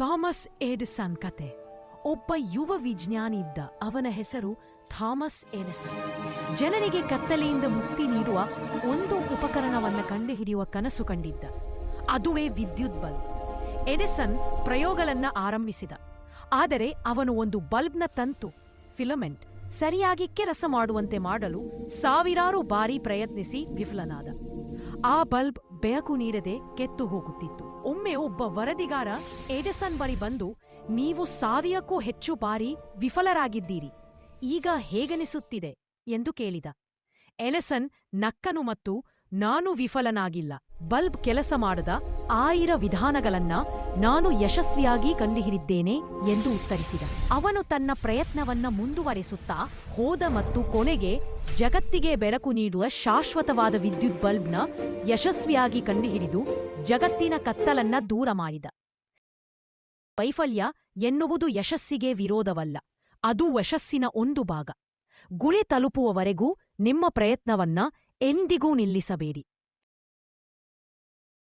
Thomas Edison ಕತೆ. ಒಬ್ಬ ಯುವ ವಿಜ್ಞಾನಿ ಇದ್ದ. ಅವನ ಹೆಸರು ಥಾಮಸ್ ಎಡಿಸನ್. ಜನರಿಗೆ ಕತ್ತಲೆಯಿಂದ ಮುಕ್ತಿ ನೀಡುವ ಒಂದು ಉಪಕರಣವನ್ನು ಕಂಡುಹಿಡಿಯುವ ಕನಸು ಕಂಡಿದ್ದ. ಅದುವೇ ವಿದ್ಯುತ್ ಬಲ್ಬ್. ಎಡಿಸನ್ ಪ್ರಯೋಗಗಳನ್ನು ಆರಂಭಿಸಿದ. ಆದರೆ ಅವನು ಒಂದು ಬಲ್ಬ್ನ ತಂತು ಫಿಲಮೆಂಟ್ ಸರಿಯಾಗಿ ಕೆಲಸ ಮಾಡುವಂತೆ ಮಾಡಲು ಸಾವಿರಾರು ಬಾರಿ ಪ್ರಯತ್ನಿಸಿ ವಿಫಲನಾದ. ಆ ಬಲ್ಬ್ ಬೆಳಕು ನೀಡದೆ ಕೆತ್ತು ಹೋಗುತ್ತಿತ್ತು. ಒಮ್ಮೆ ಒಬ್ಬ ವರದಿಗಾರ ಎಡಿಸನ್ ಬಳಿ ಬಂದು, ನೀವು 1000ಕ್ಕೂ ಹೆಚ್ಚು ಬಾರಿ ವಿಫಲರಾಗಿದ್ದೀರಿ, ಈಗ ಹೇಗನಿಸುತ್ತಿದೆ ಎಂದು ಕೇಳಿದ. ಎಡಿಸನ್ ನಕ್ಕನು ಮತ್ತು ನಾನು ವಿಫಲನಾಗಿಲ್ಲ, ಬಲ್ಬ್ ಕೆಲಸ ಮಾಡದ 1000 ವಿಧಾನಗಳನ್ನ ನಾನು ಯಶಸ್ವಿಯಾಗಿ ಕಂಡುಹಿಡಿದ್ದೇನೆ ಎಂದು ಉತ್ತರಿಸಿದ. ಅವನು ತನ್ನ ಪ್ರಯತ್ನವನ್ನ ಮುಂದುವರೆಸುತ್ತಾ ಹೋದ ಮತ್ತು ಕೊನೆಗೆ ಜಗತ್ತಿಗೆ ಬೆಳಕು ನೀಡುವ ಶಾಶ್ವತವಾದ ವಿದ್ಯುತ್ ಬಲ್ಬ್ನ ಯಶಸ್ವಿಯಾಗಿ ಕಂಡುಹಿಡಿದು ಜಗತ್ತಿನ ಕತ್ತಲನ್ನ ದೂರ ಮಾಡಿದ. ವೈಫಲ್ಯ ಎನ್ನುವುದು ಯಶಸ್ಸಿಗೆ ವಿರೋಧವಲ್ಲ, ಅದು ಯಶಸ್ಸಿನ ಒಂದು ಭಾಗ. ಗುರಿ ತಲುಪುವವರೆಗೂ ನಿಮ್ಮ ಪ್ರಯತ್ನವನ್ನ ಎಂದಿಗೂ ನಿಲ್ಲಿಸಬೇಡಿ.